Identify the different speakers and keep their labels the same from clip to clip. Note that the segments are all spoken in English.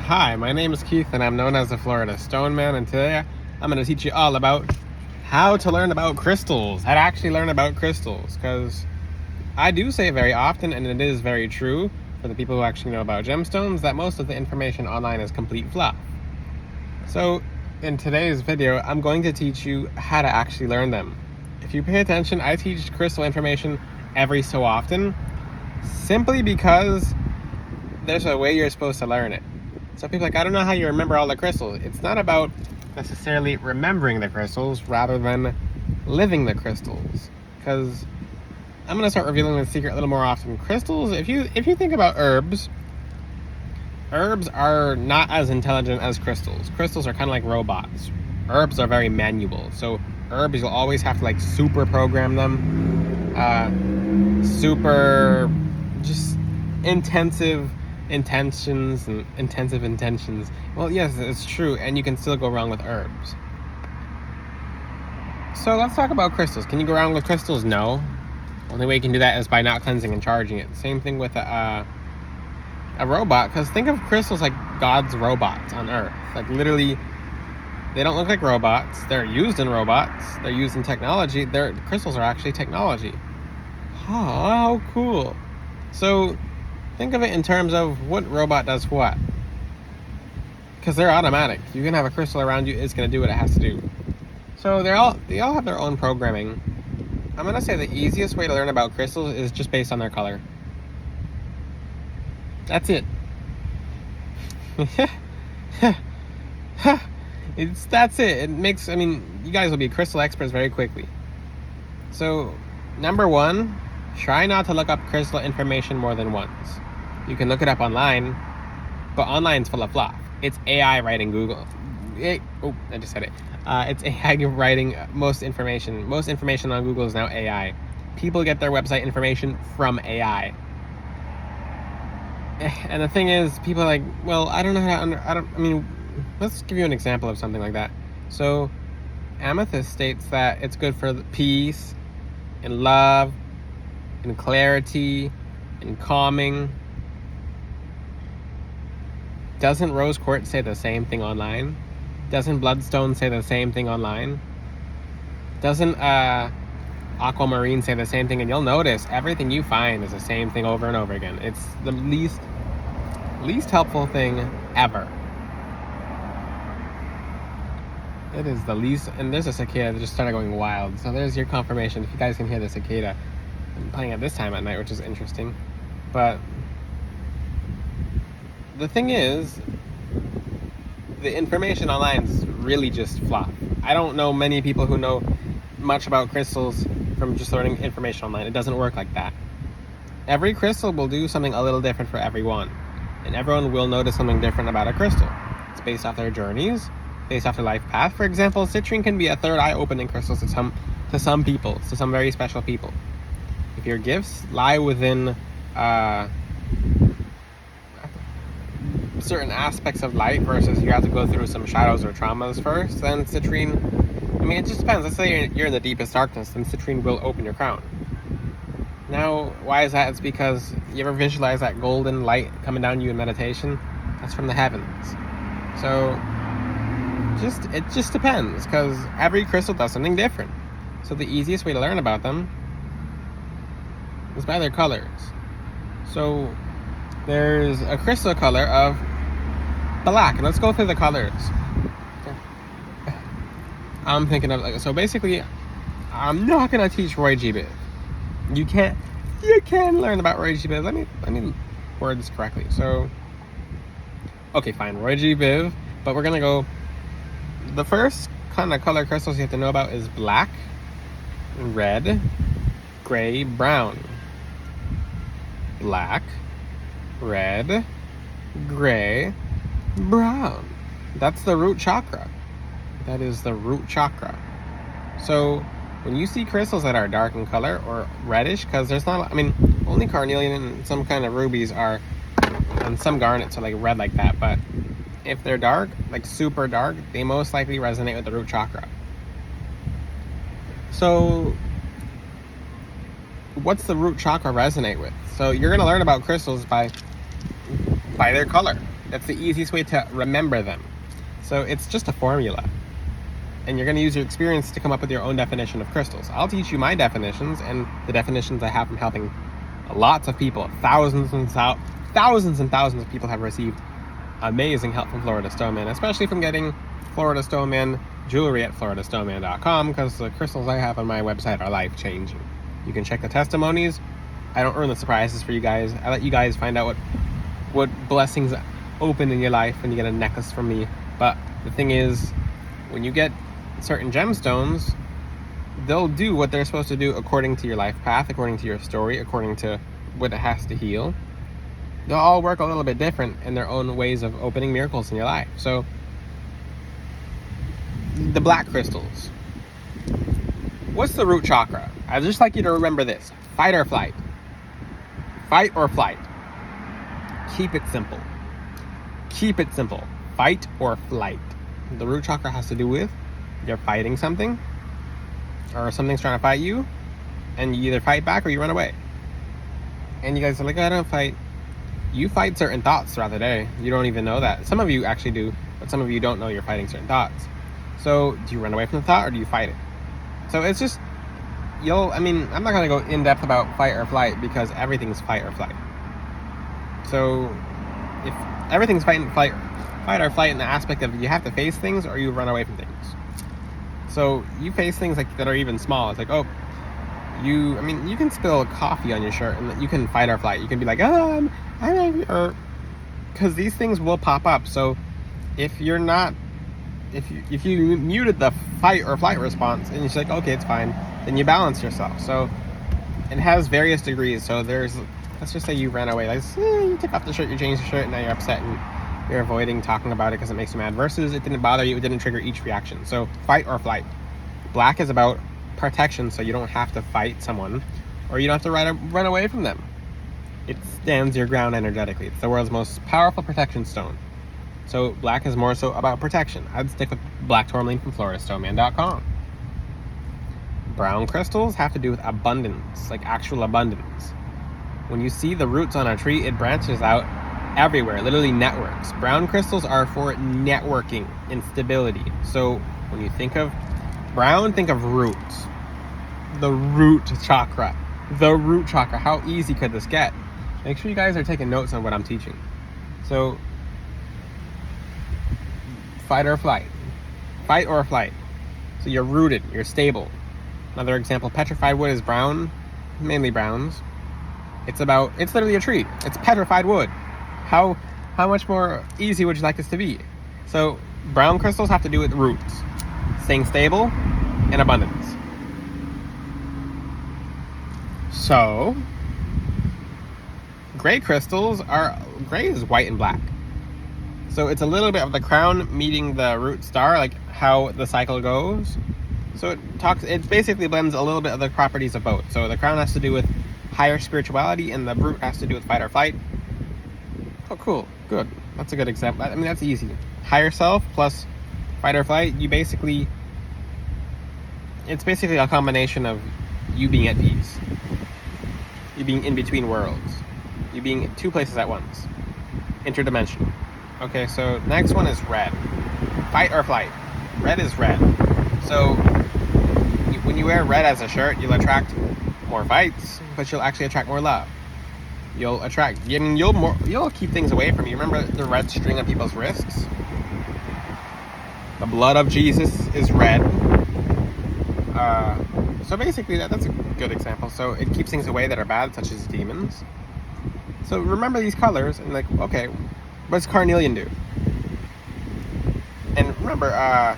Speaker 1: Hi, my name is Keith and I'm known as the Florida Stone Man, and today I'm going to teach you all about how to learn about crystals, how to actually learn about crystals, because I do say very often, and it is very true for the people who actually know about gemstones, that most of the information online is complete fluff. So in today's video, I'm going to teach you how to actually learn them. If you pay attention, I teach crystal information every so often, simply because there's a way you're supposed to learn it. So people are like, I don't know how you remember all the crystals. It's not about necessarily remembering the crystals rather than living the crystals. Because I'm going to start revealing the secret a little more often. Crystals, if you think about herbs are not as intelligent as crystals. Crystals are kind of like robots. Herbs are very manual. So herbs, you'll always have to like super program them. Super just intensive intentions. Well, yes, it's true, and you can still go wrong with herbs. So let's talk about crystals. Can you go wrong with crystals? No. Only way you can do that is by not cleansing and charging it. Same thing with a robot, because think of crystals like God's robots on Earth. Like literally, they don't look like robots. They're used in robots. They're used in technology. Crystals are actually technology. How cool. So think of it in terms of what robot does what. Because they're automatic. You can have a crystal around you, it's going to do what it has to do. So they all have their own programming. I'm going to say the easiest way to learn about crystals is just based on their color. That's it. That's it. It makes, you guys will be crystal experts very quickly. So, number one, try not to look up crystal information more than once. You can look it up online, but online's full of fluff. It's AI writing Google. I just said it. It's AI writing most information. Most information on Google is now AI. People get their website information from AI. And the thing is, people are like, well, I don't know how to, let's give you an example of something like that. So, amethyst states that it's good for peace, and love, and clarity, and calming. Doesn't rose quartz say the same thing online? Doesn't bloodstone say the same thing online? Doesn't aquamarine say the same thing? And you'll notice everything you find is the same thing over and over again. It's the least helpful thing ever. It is the least. And there's a cicada that just started going wild. So there's your confirmation. If you guys can hear the cicada, I'm playing at this time at night, which is interesting. But the thing is, the information online is really just fluff. I don't know many people who know much about crystals from just learning information online. It doesn't work like that. Every crystal will do something a little different for everyone, and everyone will notice something different about a crystal. It's based off their journeys, based off their life path. For example, citrine can be a third eye opening crystal to some people, to some very special people. If your gifts lie within certain aspects of light versus you have to go through some shadows or traumas first, then citrine, it just depends. Let's say you're in the deepest darkness, then citrine will open your crown. Now, why is that? It's because you ever visualize that golden light coming down you in meditation? That's from the heavens. So it just depends, because every crystal does something different. So the easiest way to learn about them is by their colors. So there's a crystal color of black, and let's go through the colors. I'm thinking of so basically, I'm not gonna teach Roy G. Biv. You can learn about Roy G. Biv. Let me word this correctly. So, okay, fine, Roy G. Biv, but we're gonna go. The first kind of color crystals you have to know about is black, red, gray, brown. Black, red, gray, brown. That's the root chakra. That is the root chakra. So when you see crystals that are dark in color or reddish, because there's not, only carnelian and some kind of rubies are, and some garnets are like red like that, but if they're dark, like super dark, they most likely resonate with the root chakra. So what's the root chakra resonate with? So you're going to learn about crystals by their color. That's the easiest way to remember them. So it's just a formula. And you're going to use your experience to come up with your own definition of crystals. I'll teach you my definitions and the definitions I have from helping lots of people. Thousands and thousands of people have received amazing help from Florida Stoneman, especially from getting Florida Stoneman jewelry at floridastoneman.com, because the crystals I have on my website are life-changing. You can check the testimonies. I don't ruin the surprises for you guys. I let you guys find out what blessings open in your life when you get a necklace from me. But the thing is, when you get certain gemstones, they'll do what they're supposed to do according to your life path, according to your story, according to what it has to heal. They'll all work a little bit different in their own ways of opening miracles in your life. So, the black crystals. What's the root chakra? I'd just like you to remember this. Fight or flight. Fight or flight. Keep it simple. Keep it simple. Fight or flight. The root chakra has to do with you're fighting something, or something's trying to fight you, and you either fight back or you run away. And you guys are like, I don't fight. You fight certain thoughts throughout the day. You don't even know that. Some of you actually do, but some of you don't know you're fighting certain thoughts. So do you run away from the thought, or do you fight it? So it's just, I'm not going to go in depth about fight or flight, because everything's fight or flight. So if everything's fight or flight in the aspect of you have to face things or you run away from things. So you face things like that are even small. It's like, you can spill coffee on your shirt and you can fight or flight. You can be like, because these things will pop up. So if you muted the fight or flight response and you're like, okay, it's fine, then you balance yourself. So it has various degrees. So let's just say you ran away. Like, you took off the shirt, you changed the shirt, and now you're upset and you're avoiding talking about it because it makes you mad, versus it didn't bother you, it didn't trigger each reaction. So fight or flight. Black is about protection, so you don't have to fight someone, or you don't have to run away from them. It stands your ground energetically. It's the world's most powerful protection stone. So black is more so about protection. I'd stick with black tourmaline from floridastoneman.com. Brown crystals have to do with abundance, like actual abundance. When you see the roots on a tree, it branches out everywhere, literally networks. Brown crystals are for networking and stability. So when you think of brown, think of roots. The root chakra. The root chakra. How easy could this get? Make sure you guys are taking notes on what I'm teaching. So, fight or flight. Fight or flight. So you're rooted, you're stable. Another example, petrified wood is brown, mainly browns. It's literally a tree. It's petrified wood. How much more easy would you like this to be? So brown crystals have to do with roots, staying stable, and abundance. So gray is white and black. So it's a little bit of the crown meeting the root star, like how the cycle goes. So it basically blends a little bit of the properties of both. So the crown has to do with higher spirituality, and the root has to do with fight or flight. Oh, cool. Good. That's a good example. That's easy. Higher self plus fight or flight, it's basically a combination of you being at peace. You being in between worlds. You being in two places at once. Interdimensional. Okay, so next one is red. Fight or flight. Red is red. So when you wear red as a shirt, you'll attract more fights, but you'll actually attract more love. You'll keep things away from you. Remember the red string on people's wrists? The blood of Jesus is red. So basically that's a good example. So it keeps things away that are bad, such as demons. So remember these colors and okay, what does carnelian do? And remember,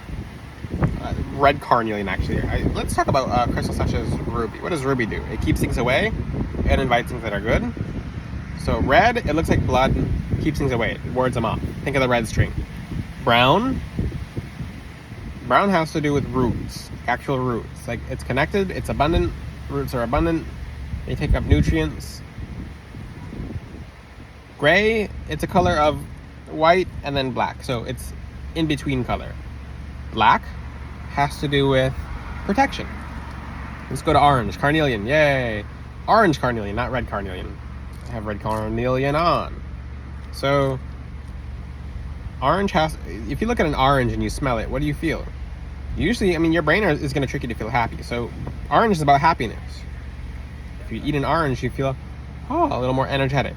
Speaker 1: red carnelian actually. Let's talk about crystals such as ruby. What does ruby do? It keeps things away and invites things that are good. So red, it looks like blood, keeps things away, it wards them off. Think of the red string. Brown has to do with roots, actual roots. Like it's connected, it's abundant, roots are abundant, they take up nutrients. Gray, it's a color of white and then black, so it's in between color. Black has to do with protection. Let's go to orange, carnelian, yay! Orange carnelian, not red carnelian. I have red carnelian on. So Orange has, if you look at an orange and you smell it, what do you feel? Usually, I mean, your brain is going to trick you to feel happy. So orange is about happiness. If you eat an orange, you feel, oh, a little more energetic.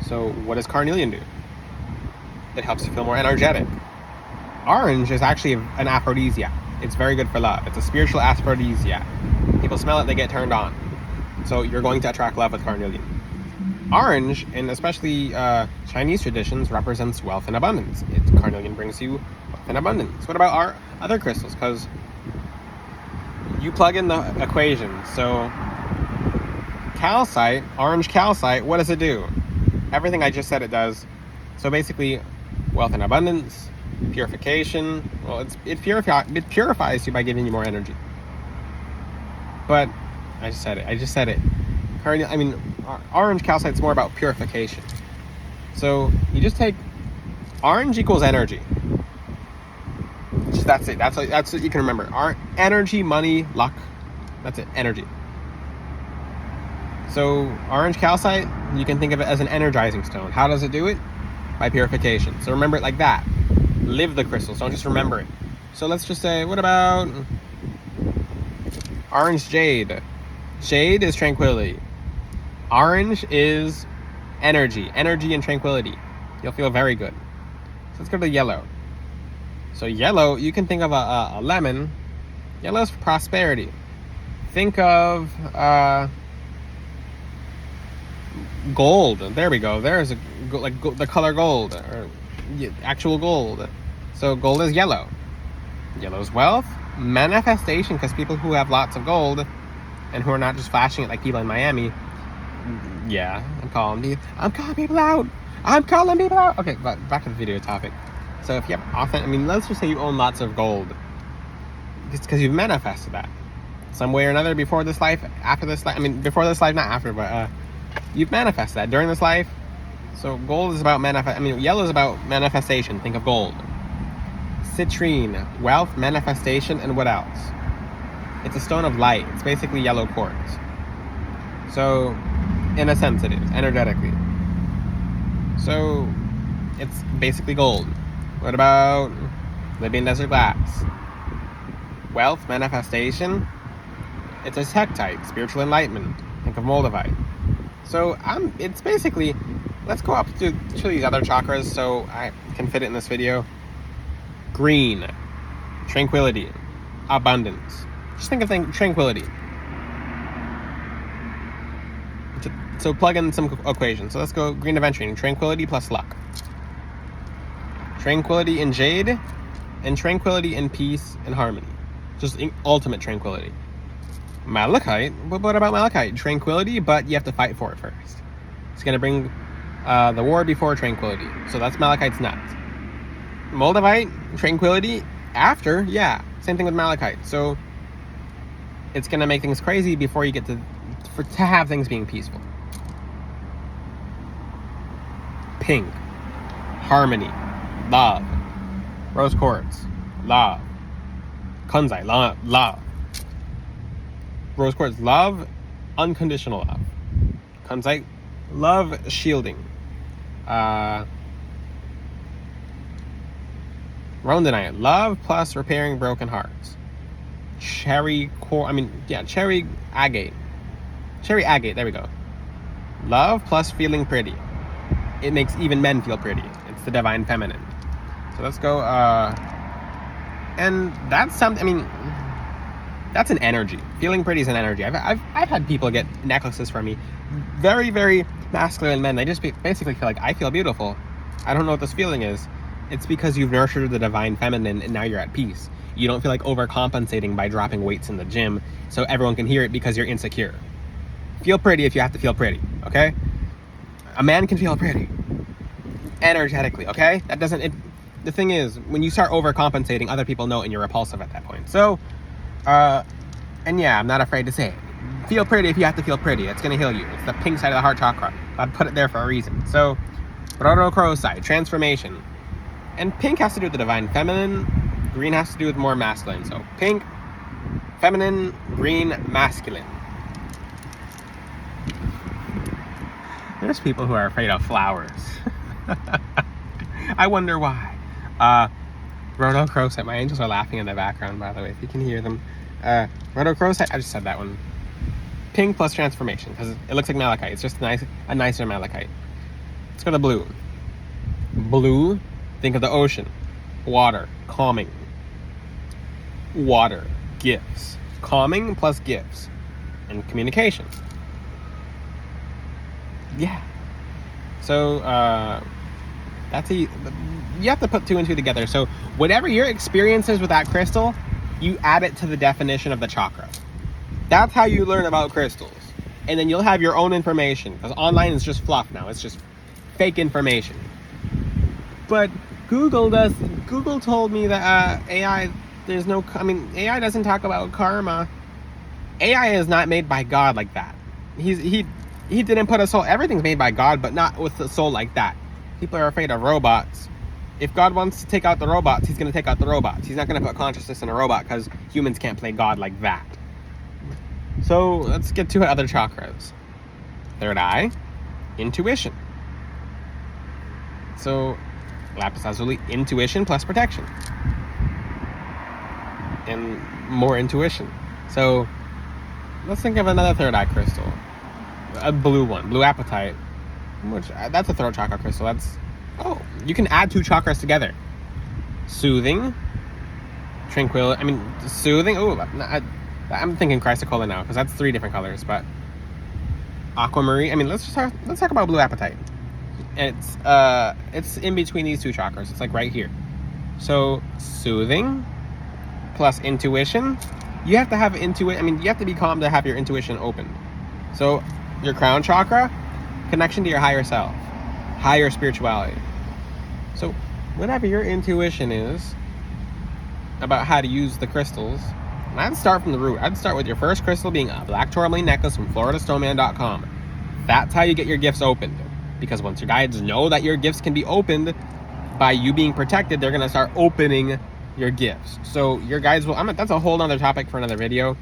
Speaker 1: So what does carnelian do? It helps you feel more energetic. Orange is actually an aphrodisiac. It's very good for love. It's a spiritual aphrodisiac. People smell it, they get turned on. So you're going to attract love with carnelian. Orange, and especially Chinese traditions, represents wealth and abundance. Carnelian brings you wealth and abundance. What about our other crystals? Because you plug in the equation. So calcite, orange calcite, what does it do? Everything I just said it does. So basically, wealth and abundance, purification. Well, it purifies you by giving you more energy. But I just said it. Orange calcite is more about purification. So you just take orange equals energy. That's it. That's what you can remember. Energy, money, luck. That's it. Energy. So orange calcite, you can think of it as an energizing stone. How does it do it? By purification. So remember it like that. Live the crystals. Don't just remember it. So let's just say, what about orange jade? Jade is tranquility. Orange is energy and tranquility. You'll feel very good. So let's go to yellow. So yellow, you can think of a lemon. Yellow is for prosperity. Think of gold. There we go. There's the color gold, or actual gold. So gold is yellow. Yellow is wealth, manifestation, because people who have lots of gold and who are not just flashing it like people in Miami. Yeah, I'm calling people out. Okay, but back to the video topic. So if you have let's just say you own lots of gold. It's because you've manifested that some way or another before this life, after this life. Before this life, not after, but you've manifested that during this life. So gold is about yellow is about manifestation. Think of gold. Citrine, wealth, manifestation, and what else? It's a stone of light. It's basically yellow quartz. So, in a sense, it is, energetically. So, it's basically gold. What about Libyan desert glass? Wealth, manifestation. It's a hektite, spiritual enlightenment. Think of moldavite. So, it's basically, let's go up to these other chakras so I can fit it in this video. Green, tranquility, abundance. Just think of tranquility. So plug in some equations. So let's go green aventurine. Tranquility plus luck. Tranquility in jade, and tranquility in peace and harmony. Just ultimate tranquility. Malachite. What about malachite? Tranquility, but you have to fight for it first. It's going to bring the war before tranquility. So that's malachite's nuts. Moldavite, tranquility after, yeah. Same thing with malachite. So it's going to make things crazy before you get to have things being peaceful. Pink, harmony, love. Rose quartz, love. Kunzite, love. Rose quartz, love, unconditional love. Kunzite, love, shielding. Rhodonite, love plus repairing broken hearts. Cherry agate. Cherry agate, there we go. Love plus feeling pretty. It makes even men feel pretty. It's the divine feminine. So let's go, and that's something, that's an energy. Feeling pretty is an energy. I've had people get necklaces from me. Very, very masculine men. They just basically feel like, I feel beautiful. I don't know what this feeling is. It's because you've nurtured the divine feminine and now you're at peace. You don't feel like overcompensating by dropping weights in the gym so everyone can hear it because you're insecure. Feel pretty if you have to feel pretty, okay? A man can feel pretty. Energetically, okay? The thing is, when you start overcompensating, other people know and you're repulsive at that point. So, and yeah, I'm not afraid to say it. Feel pretty if you have to feel pretty. It's going to heal you. It's the pink side of the heart chakra. I put it there for a reason. So, Rhodochrosite, transformation. And pink has to do with the divine feminine. Green has to do with more masculine. So, pink, feminine, green, masculine. There's people who are afraid of flowers. I wonder why. Roto Crowset. My angels are laughing in the background, by the way, if you can hear them. Roto Crowset. I just said that one. Pink plus transformation, because it looks like malachite. It's just a nicer malachite. Let's go to blue. Blue, think of the ocean. Water, calming. Water, gifts. Calming plus gifts. And communication. Yeah. So, you have to put 2 and 2 together. So, whatever your experience is with that crystal, you add it to the definition of the chakra. That's how you learn about crystals. And then you'll have your own information. Because online is just fluff now. It's just fake information. But Google told me that AI doesn't talk about karma. AI is not made by God like that. He didn't put a soul. Everything's made by God, but not with the soul like that. People are afraid of robots. If God wants to take out the robots, he's going to take out the robots. He's not going to put consciousness in a robot because humans can't play God like that. So let's get to other chakras. Third eye, intuition. So lapis lazuli, intuition plus protection. And more intuition. So let's think of another third eye crystal. A blue one, blue apatite. That's a throat chakra crystal. You can add 2 chakras together. Soothing, tranquil. Soothing. I'm thinking chrysocolla now because that's 3 different colors. But aquamarine. Let's talk about blue apatite. It's in between these 2 chakras. It's like right here. So soothing plus intuition. You have to have you have to be calm to have your intuition opened. So your crown chakra, connection to your higher self, higher spirituality. So whatever your intuition is about how to use the crystals, and I'd start from the root. I'd start with your first crystal being a black tourmaline necklace from floridastoneman.com. That's how you get your gifts opened. Because once your guides know that your gifts can be opened by you being protected, they're going to start opening your gifts. So your guides will, that's a whole nother topic for another video.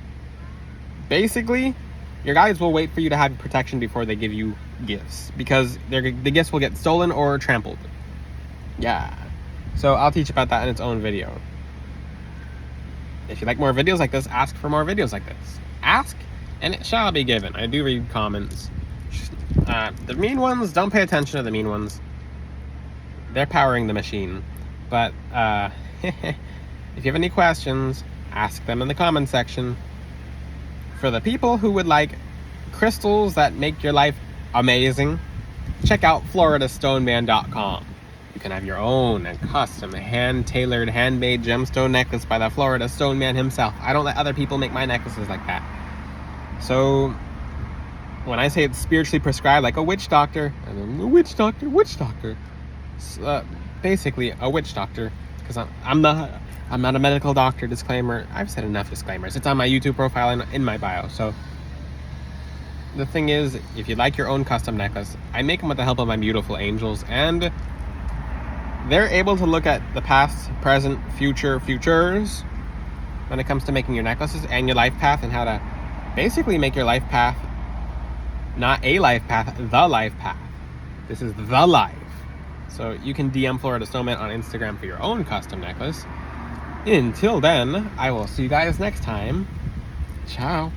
Speaker 1: Basically, your guides will wait for you to have protection before they give you gifts. Because the gifts will get stolen or trampled. Yeah. So I'll teach about that in its own video. If you like more videos like this, ask for more videos like this. Ask, and it shall be given. I do read comments. The mean ones, don't pay attention to the mean ones. They're powering the machine. But if you have any questions, ask them in the comment section. For the people who would like crystals that make your life amazing, check out floridastoneman.com. You can have your own and custom, hand-tailored, handmade gemstone necklace by the Florida Stone Man himself. I don't let other people make my necklaces like that. So when I say it's spiritually prescribed, like a witch doctor, witch doctor. Basically a witch doctor, because I'm not a medical doctor. Disclaimer. I've said enough disclaimers. It's on my YouTube profile and in my bio. So the thing is, if you like your own custom necklace, I make them with the help of my beautiful angels, and they're able to look at the past, present, futures when it comes to making your necklaces and your life path, and how to basically make your life path not a life path, the life path. This is the life. So you can DM Florida Snowman on Instagram for your own custom necklace. Until then, I will see you guys next time. Ciao.